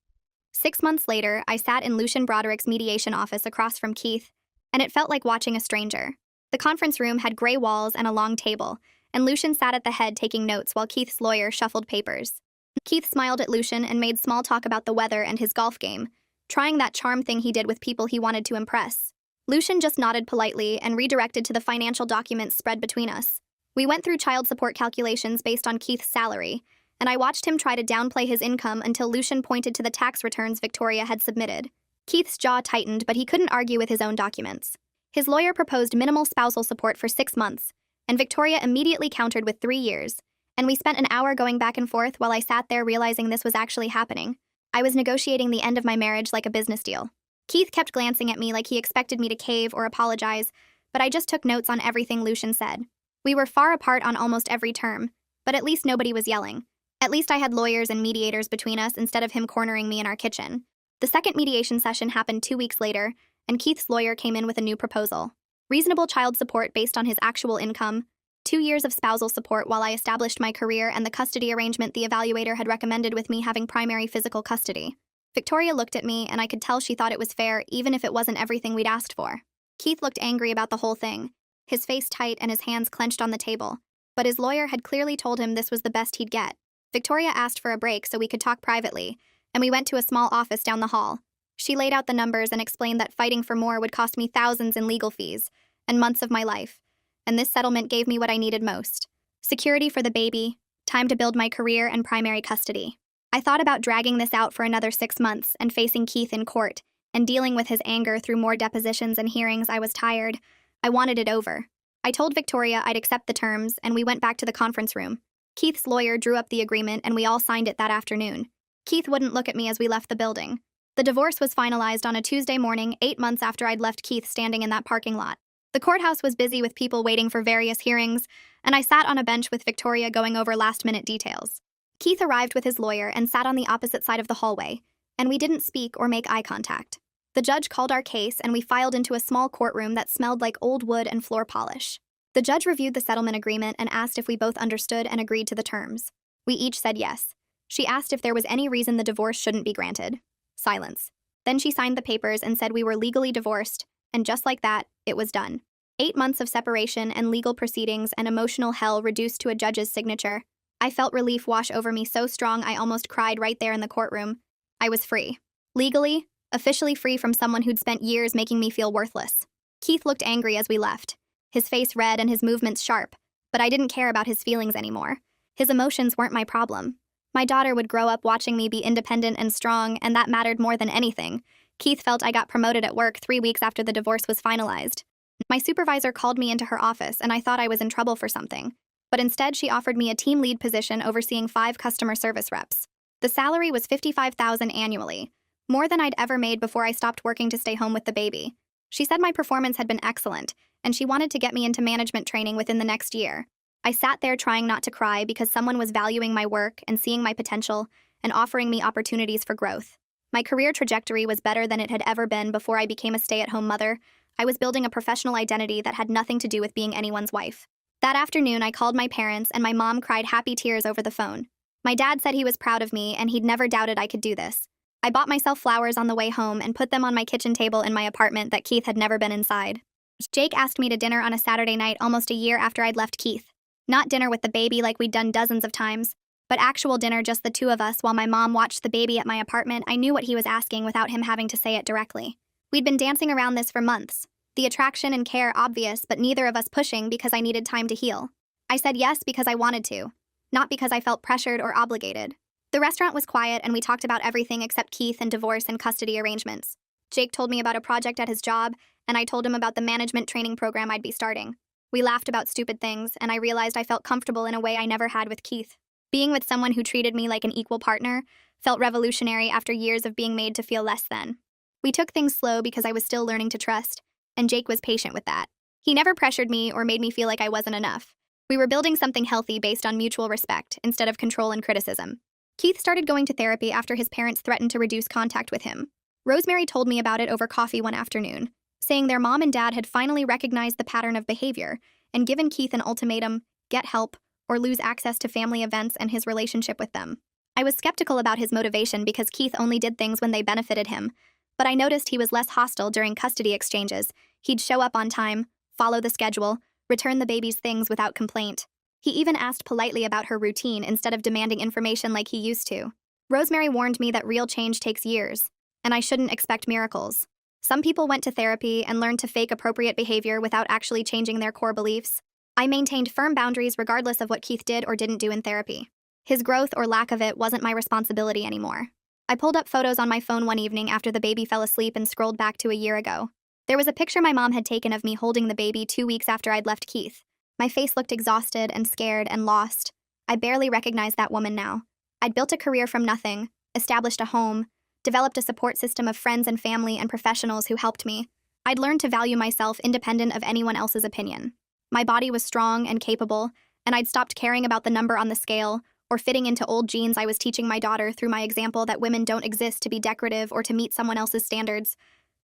6 months later, I sat in Lucian Broderick's mediation office across from Keith, and it felt like watching a stranger. The conference room had gray walls and a long table, and Lucian sat at the head taking notes while Keith's lawyer shuffled papers. Keith smiled at Lucian and made small talk about the weather and his golf game, trying that charm thing he did with people he wanted to impress. Lucian just nodded politely and redirected to the financial documents spread between us. We went through child support calculations based on Keith's salary, and I watched him try to downplay his income until Lucian pointed to the tax returns Victoria had submitted. Keith's jaw tightened, but he couldn't argue with his own documents. His lawyer proposed minimal spousal support for 6 months, and Victoria immediately countered with 3 years, and we spent an hour going back and forth while I sat there realizing this was actually happening. I was negotiating the end of my marriage like a business deal. Keith kept glancing at me like he expected me to cave or apologize, but I just took notes on everything Lucian said. We were far apart on almost every term, but at least nobody was yelling. At least I had lawyers and mediators between us instead of him cornering me in our kitchen. The second mediation session happened 2 weeks later, and Keith's lawyer came in with a new proposal. Reasonable child support based on his actual income, 2 years of spousal support while I established my career, and the custody arrangement the evaluator had recommended with me having primary physical custody. Victoria looked at me, and I could tell she thought it was fair even if it wasn't everything we'd asked for. Keith looked angry about the whole thing, his face tight and his hands clenched on the table, but his lawyer had clearly told him this was the best he'd get. Victoria asked for a break so we could talk privately, and we went to a small office down the hall. She laid out the numbers and explained that fighting for more would cost me thousands in legal fees and months of my life, and this settlement gave me what I needed most: security for the baby, time to build my career, and primary custody. I thought about dragging this out for another 6 months and facing Keith in court and dealing with his anger through more depositions and hearings. I was tired. I wanted it over. I told Victoria I'd accept the terms, and we went back to the conference room. Keith's lawyer drew up the agreement, and we all signed it that afternoon. Keith wouldn't look at me as we left the building. The divorce was finalized on a Tuesday morning, 8 months after I'd left Keith standing in that parking lot. The courthouse was busy with people waiting for various hearings, and I sat on a bench with Victoria going over last-minute details. Keith arrived with his lawyer and sat on the opposite side of the hallway, and we didn't speak or make eye contact. The judge called our case, and we filed into a small courtroom that smelled like old wood and floor polish. The judge reviewed the settlement agreement and asked if we both understood and agreed to the terms. We each said yes. She asked if there was any reason the divorce shouldn't be granted. Silence. Then she signed the papers and said we were legally divorced, and just like that, it was done. 8 months of separation and legal proceedings and emotional hell reduced to a judge's signature. I felt relief wash over me so strong I almost cried right there in the courtroom. I was free. Legally, officially free from someone who'd spent years making me feel worthless. Keith looked angry as we left, his face red and his movements sharp, but I didn't care about his feelings anymore. His emotions weren't my problem. My daughter would grow up watching me be independent and strong, and that mattered more than anything. Keith felt I got promoted at work 3 weeks after the divorce was finalized. My supervisor called me into her office, and I thought I was in trouble for something. But instead, she offered me a team lead position overseeing 5 customer service reps. The salary was $55,000 annually, more than I'd ever made before I stopped working to stay home with the baby. She said my performance had been excellent, and she wanted to get me into management training within the next year. I sat there trying not to cry because someone was valuing my work and seeing my potential and offering me opportunities for growth. My career trajectory was better than it had ever been before I became a stay-at-home mother. I was building a professional identity that had nothing to do with being anyone's wife. That afternoon, I called my parents, and my mom cried happy tears over the phone. My dad said he was proud of me, and he'd never doubted I could do this. I bought myself flowers on the way home and put them on my kitchen table in my apartment that Keith had never been inside. Jake asked me to dinner on a Saturday night almost a year after I'd left Keith. Not dinner with the baby like we'd done dozens of times, but actual dinner just the two of us while my mom watched the baby at my apartment. I knew what he was asking without him having to say it directly. We'd been dancing around this for months. The attraction and care obvious, but neither of us pushing because I needed time to heal. I said yes because I wanted to, not because I felt pressured or obligated. The restaurant was quiet and we talked about everything except Keith and divorce and custody arrangements. Jake told me about a project at his job, and I told him about the management training program I'd be starting. We laughed about stupid things, and I realized I felt comfortable in a way I never had with Keith. Being with someone who treated me like an equal partner felt revolutionary after years of being made to feel less than. We took things slow because I was still learning to trust, and Jake was patient with that. He never pressured me or made me feel like I wasn't enough. We were building something healthy based on mutual respect instead of control and criticism. Keith started going to therapy after his parents threatened to reduce contact with him. Rosemary told me about it over coffee one afternoon, saying their mom and dad had finally recognized the pattern of behavior and given Keith an ultimatum: get help or lose access to family events and his relationship with them. I was skeptical about his motivation because Keith only did things when they benefited him, but I noticed he was less hostile during custody exchanges. He'd show up on time, follow the schedule, return the baby's things without complaint. He even asked politely about her routine instead of demanding information like he used to. Rosemary warned me that real change takes years, and I shouldn't expect miracles. Some people went to therapy and learned to fake appropriate behavior without actually changing their core beliefs. I maintained firm boundaries regardless of what Keith did or didn't do in therapy. His growth or lack of it wasn't my responsibility anymore. I pulled up photos on my phone one evening after the baby fell asleep and scrolled back to a year ago. There was a picture my mom had taken of me holding the baby 2 weeks after I'd left Keith. My face looked exhausted and scared and lost. I barely recognized that woman now. I'd built a career from nothing, established a home, developed a support system of friends and family and professionals who helped me. I'd learned to value myself independent of anyone else's opinion. My body was strong and capable, and I'd stopped caring about the number on the scale or fitting into old jeans. I was teaching my daughter through my example that women don't exist to be decorative or to meet someone else's standards.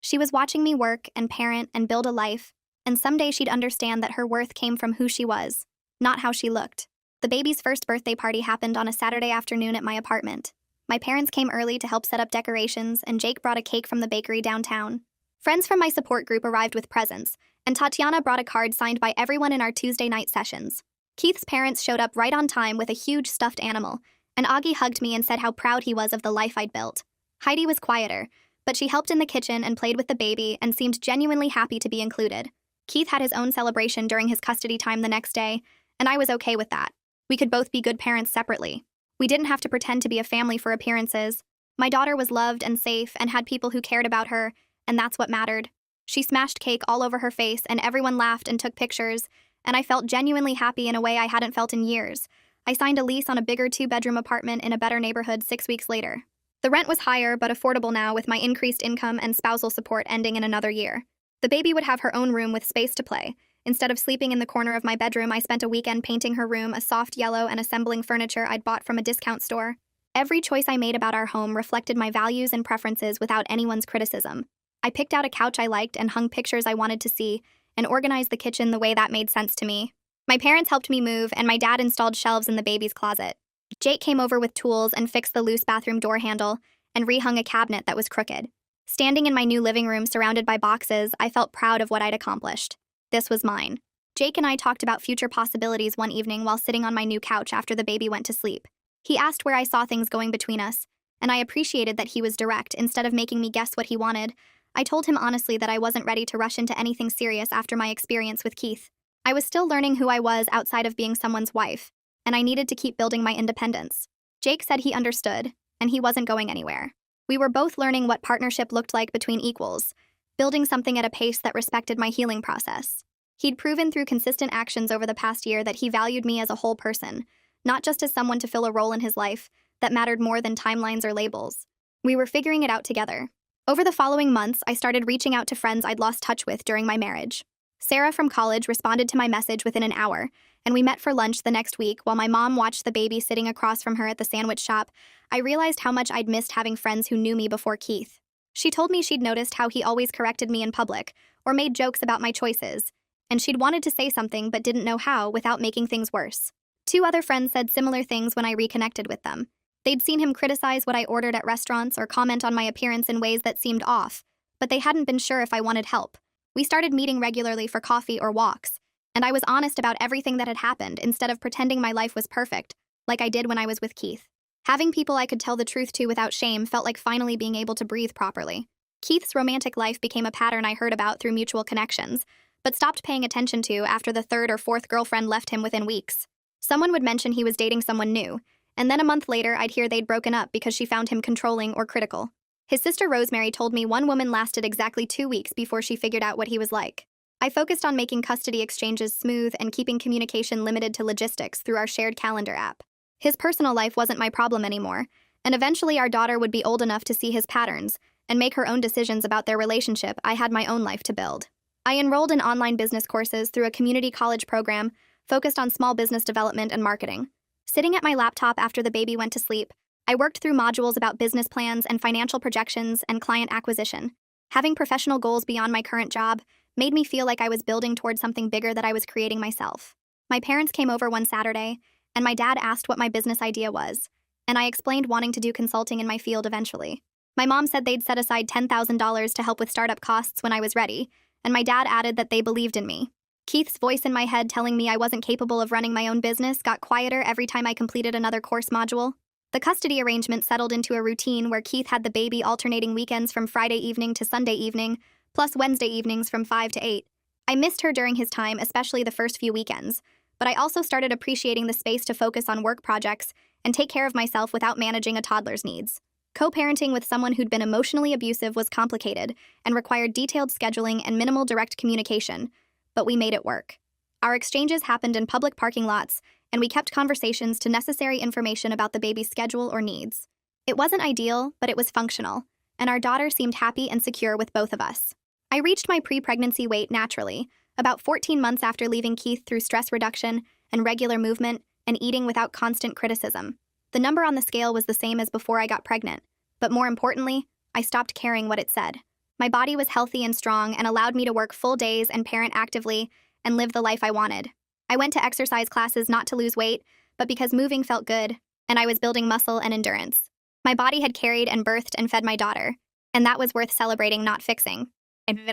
She was watching me work and parent and build a life, and someday she'd understand that her worth came from who she was, not how she looked. The baby's first birthday party happened on a Saturday afternoon at my apartment. My parents came early to help set up decorations, and Jake brought a cake from the bakery downtown. Friends from my support group arrived with presents, and Tatiana brought a card signed by everyone in our Tuesday night sessions. Keith's parents showed up right on time with a huge stuffed animal, and Augie hugged me and said how proud he was of the life I'd built. Heidi was quieter, but she helped in the kitchen and played with the baby and seemed genuinely happy to be included. Keith had his own celebration during his custody time the next day, and I was okay with that. We could both be good parents separately. We didn't have to pretend to be a family for appearances. My daughter was loved and safe and had people who cared about her, and that's what mattered. She smashed cake all over her face, and everyone laughed and took pictures, and I felt genuinely happy in a way I hadn't felt in years. I signed a lease on a bigger 2-bedroom apartment in a better neighborhood 6 weeks later. The rent was higher but affordable now, with my increased income and spousal support ending in another year. The baby would have her own room with space to play. Instead of sleeping in the corner of my bedroom, I spent a weekend painting her room a soft yellow and assembling furniture I'd bought from a discount store. Every choice I made about our home reflected my values and preferences without anyone's criticism. I picked out a couch I liked and hung pictures I wanted to see, and organized the kitchen the way that made sense to me. My parents helped me move, and my dad installed shelves in the baby's closet. Jake came over with tools and fixed the loose bathroom door handle and rehung a cabinet that was crooked. Standing in my new living room surrounded by boxes, I felt proud of what I'd accomplished. This was mine. Jake and I talked about future possibilities one evening while sitting on my new couch after the baby went to sleep. He asked where I saw things going between us, and I appreciated that he was direct instead of making me guess what he wanted. I told him honestly that I wasn't ready to rush into anything serious after my experience with Keith. I was still learning who I was outside of being someone's wife, and I needed to keep building my independence. Jake said he understood, and he wasn't going anywhere. We were both learning what partnership looked like between equals, building something at a pace that respected my healing process. He'd proven through consistent actions over the past year that he valued me as a whole person, not just as someone to fill a role in his life that mattered more than timelines or labels. We were figuring it out together. Over the following months, I started reaching out to friends I'd lost touch with during my marriage. Sarah from college responded to my message within an hour, and we met for lunch the next week while my mom watched the baby sitting across from her at the sandwich shop. I realized how much I'd missed having friends who knew me before Keith. She told me she'd noticed how he always corrected me in public or made jokes about my choices, and she'd wanted to say something but didn't know how without making things worse. 2 other friends said similar things when I reconnected with them. They'd seen him criticize what I ordered at restaurants or comment on my appearance in ways that seemed off, but they hadn't been sure if I wanted help. We started meeting regularly for coffee or walks, and I was honest about everything that had happened instead of pretending my life was perfect, like I did when I was with Keith. Having people I could tell the truth to without shame felt like finally being able to breathe properly. Keith's romantic life became a pattern I heard about through mutual connections, but stopped paying attention to after the third or fourth girlfriend left him within weeks. Someone would mention he was dating someone new, and then a month later I'd hear they'd broken up because she found him controlling or critical. His sister Rosemary told me one woman lasted exactly 2 weeks before she figured out what he was like. I focused on making custody exchanges smooth and keeping communication limited to logistics through our shared calendar app. His personal life wasn't my problem anymore, and eventually our daughter would be old enough to see his patterns and make her own decisions about their relationship. I had my own life to build. I enrolled in online business courses through a community college program focused on small business development and marketing. Sitting at my laptop after the baby went to sleep, I worked through modules about business plans and financial projections and client acquisition. Having professional goals beyond my current job made me feel like I was building towards something bigger that I was creating myself. My parents came over one Saturday, and my dad asked what my business idea was, and I explained wanting to do consulting in my field eventually. My mom said they'd set aside $10,000 to help with startup costs when I was ready, and my dad added that they believed in me. Keith's voice in my head telling me I wasn't capable of running my own business got quieter every time I completed another course module. The custody arrangement settled into a routine where Keith had the baby alternating weekends from Friday evening to Sunday evening, plus Wednesday evenings from 5 to 8. I missed her during his time, especially the first few weekends, but I also started appreciating the space to focus on work projects and take care of myself without managing a toddler's needs. Co-parenting with someone who'd been emotionally abusive was complicated and required detailed scheduling and minimal direct communication, but we made it work. Our exchanges happened in public parking lots, and we kept conversations to necessary information about the baby's schedule or needs. It wasn't ideal, but it was functional, and our daughter seemed happy and secure with both of us. I reached my pre-pregnancy weight naturally, about 14 months after leaving Keith through stress reduction and regular movement and eating without constant criticism. The number on the scale was the same as before I got pregnant, but more importantly, I stopped caring what it said. My body was healthy and strong and allowed me to work full days and parent actively and live the life I wanted. I went to exercise classes not to lose weight, but because moving felt good, and I was building muscle and endurance. My body had carried and birthed and fed my daughter, and that was worth celebrating, not fixing.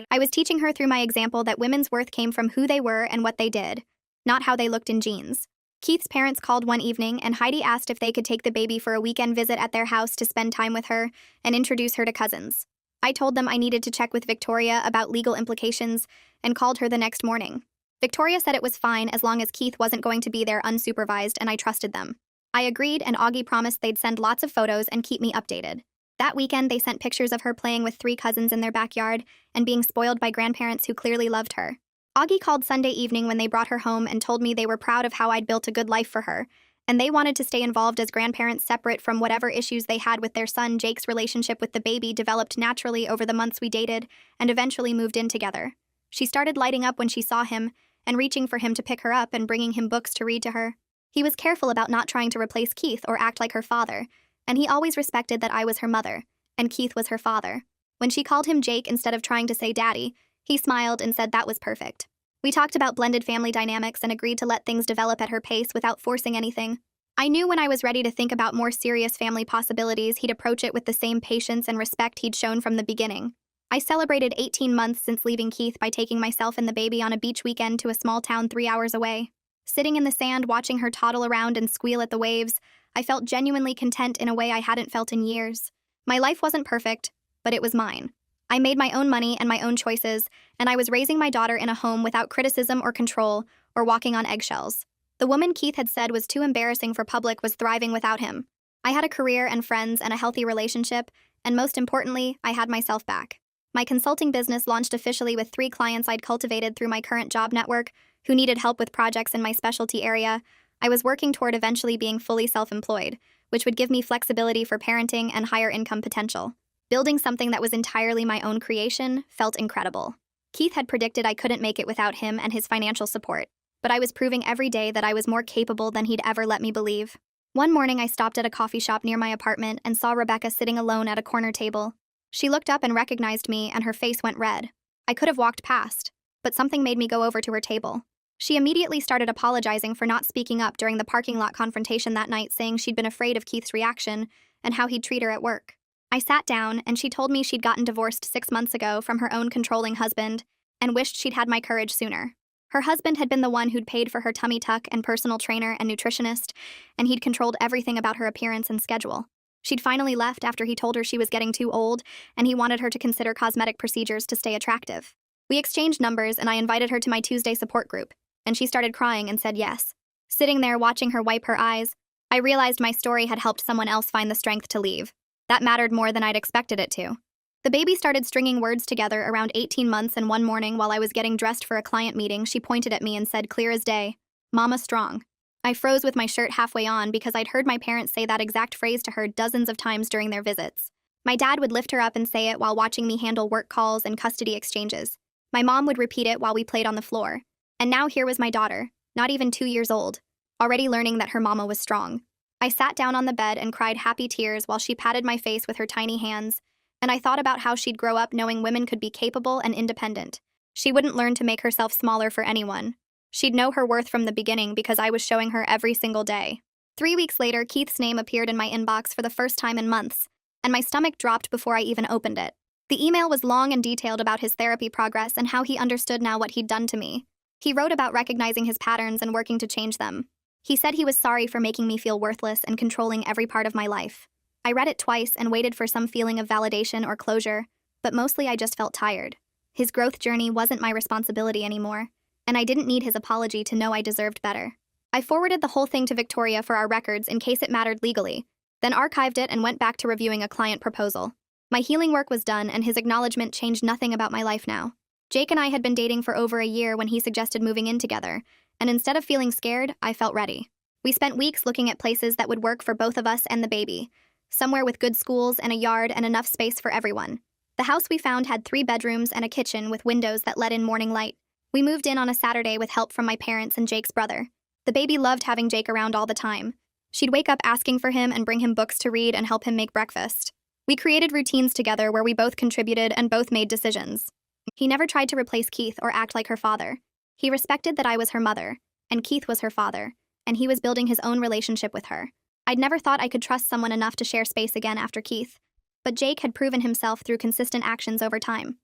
I was teaching her through my example that women's worth came from who they were and what they did, not how they looked in jeans. Keith's parents called one evening, and Heidi asked if they could take the baby for a weekend visit at their house to spend time with her and introduce her to cousins. I told them I needed to check with Victoria about legal implications and called her the next morning. Victoria said it was fine as long as Keith wasn't going to be there unsupervised, and I trusted them. I agreed, and Augie promised they'd send lots of photos and keep me updated. That weekend, they sent pictures of her playing with 3 cousins in their backyard and being spoiled by grandparents who clearly loved her. Augie called Sunday evening when they brought her home and told me they were proud of how I'd built a good life for her, and they wanted to stay involved as grandparents separate from whatever issues they had with their son. Jake's relationship with the baby developed naturally over the months we dated and eventually moved in together. She started lighting up when she saw him and reaching for him to pick her up and bringing him books to read to her. He was careful about not trying to replace Keith or act like her father, and he always respected that I was her mother, and Keith was her father. When she called him Jake instead of trying to say daddy, he smiled and said that was perfect. We talked about blended family dynamics and agreed to let things develop at her pace without forcing anything. I knew when I was ready to think about more serious family possibilities, he'd approach it with the same patience and respect he'd shown from the beginning. I celebrated 18 months since leaving Keith by taking myself and the baby on a beach weekend to a small town 3 hours away. Sitting in the sand watching her toddle around and squeal at the waves, I felt genuinely content in a way I hadn't felt in years. My life wasn't perfect, but it was mine. I made my own money and my own choices, and I was raising my daughter in a home without criticism or control or walking on eggshells. The woman Keith had said was too embarrassing for public was thriving without him. I had a career and friends and a healthy relationship, and most importantly, I had myself back. My consulting business launched officially with 3 clients I'd cultivated through my current job network who needed help with projects in my specialty area. I was working toward eventually being fully self-employed, which would give me flexibility for parenting and higher income potential. Building something that was entirely my own creation felt incredible. Keith had predicted I couldn't make it without him and his financial support, but I was proving every day that I was more capable than he'd ever let me believe. One morning, I stopped at a coffee shop near my apartment and saw Rebecca sitting alone at a corner table. She looked up and recognized me, and her face went red. I could have walked past, but something made me go over to her table. She immediately started apologizing for not speaking up during the parking lot confrontation that night, saying she'd been afraid of Keith's reaction and how he'd treat her at work. I sat down, and she told me she'd gotten divorced 6 months ago from her own controlling husband and wished she'd had my courage sooner. Her husband had been the one who'd paid for her tummy tuck and personal trainer and nutritionist, and he'd controlled everything about her appearance and schedule. She'd finally left after he told her she was getting too old, and he wanted her to consider cosmetic procedures to stay attractive. We exchanged numbers, and I invited her to my Tuesday support group, and she started crying and said yes. Sitting there watching her wipe her eyes, I realized my story had helped someone else find the strength to leave. That mattered more than I'd expected it to. The baby started stringing words together around 18 months, and one morning while I was getting dressed for a client meeting, she pointed at me and said clear as day, "Mama strong." I froze with my shirt halfway on because I'd heard my parents say that exact phrase to her dozens of times during their visits. My dad would lift her up and say it while watching me handle work calls and custody exchanges. My mom would repeat it while we played on the floor. And now here was my daughter, not even 2 years old, already learning that her mama was strong. I sat down on the bed and cried happy tears while she patted my face with her tiny hands, and I thought about how she'd grow up knowing women could be capable and independent. She wouldn't learn to make herself smaller for anyone. She'd know her worth from the beginning because I was showing her every single day. 3 weeks later, Keith's name appeared in my inbox for the first time in months, and my stomach dropped before I even opened it. The email was long and detailed about his therapy progress and how he understood now what he'd done to me. He wrote about recognizing his patterns and working to change them. He said he was sorry for making me feel worthless and controlling every part of my life. I read it twice and waited for some feeling of validation or closure, but mostly I just felt tired. His growth journey wasn't my responsibility anymore, and I didn't need his apology to know I deserved better. I forwarded the whole thing to Victoria for our records in case it mattered legally, then archived it and went back to reviewing a client proposal. My healing work was done, and his acknowledgement changed nothing about my life now. Jake and I had been dating for over a year when he suggested moving in together, and instead of feeling scared, I felt ready. We spent weeks looking at places that would work for both of us and the baby, somewhere with good schools and a yard and enough space for everyone. The house we found had 3 bedrooms and a kitchen with windows that let in morning light. We moved in on a Saturday with help from my parents and Jake's brother. The baby loved having Jake around all the time. She'd wake up asking for him and bring him books to read and help him make breakfast. We created routines together where we both contributed and both made decisions. He never tried to replace Keith or act like her father. He respected that I was her mother, and Keith was her father, and he was building his own relationship with her. I'd never thought I could trust someone enough to share space again after Keith, but Jake had proven himself through consistent actions over time.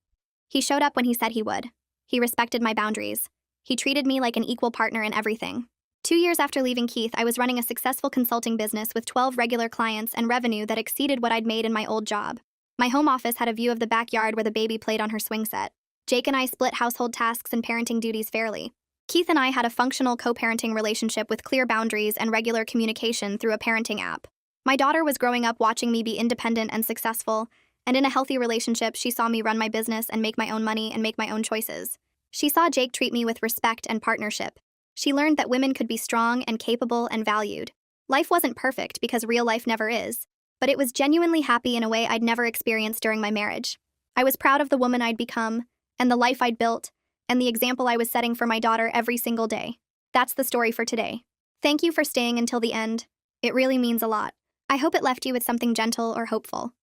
He showed up when he said he would. He respected my boundaries. He treated me like an equal partner in everything. 2 years after leaving Keith, I was running a successful consulting business with 12 regular clients and revenue that exceeded what I'd made in my old job. My home office had a view of the backyard where the baby played on her swing set. Jake and I split household tasks and parenting duties fairly. Keith and I had a functional co-parenting relationship with clear boundaries and regular communication through a parenting app. My daughter was growing up watching me be independent and successful, and in a healthy relationship, she saw me run my business and make my own money and make my own choices. She saw Jake treat me with respect and partnership. She learned that women could be strong and capable and valued. Life wasn't perfect because real life never is, but it was genuinely happy in a way I'd never experienced during my marriage. I was proud of the woman I'd become, and the life I'd built, and the example I was setting for my daughter every single day. That's the story for today. Thank you for staying until the end. It really means a lot. I hope it left you with something gentle or hopeful.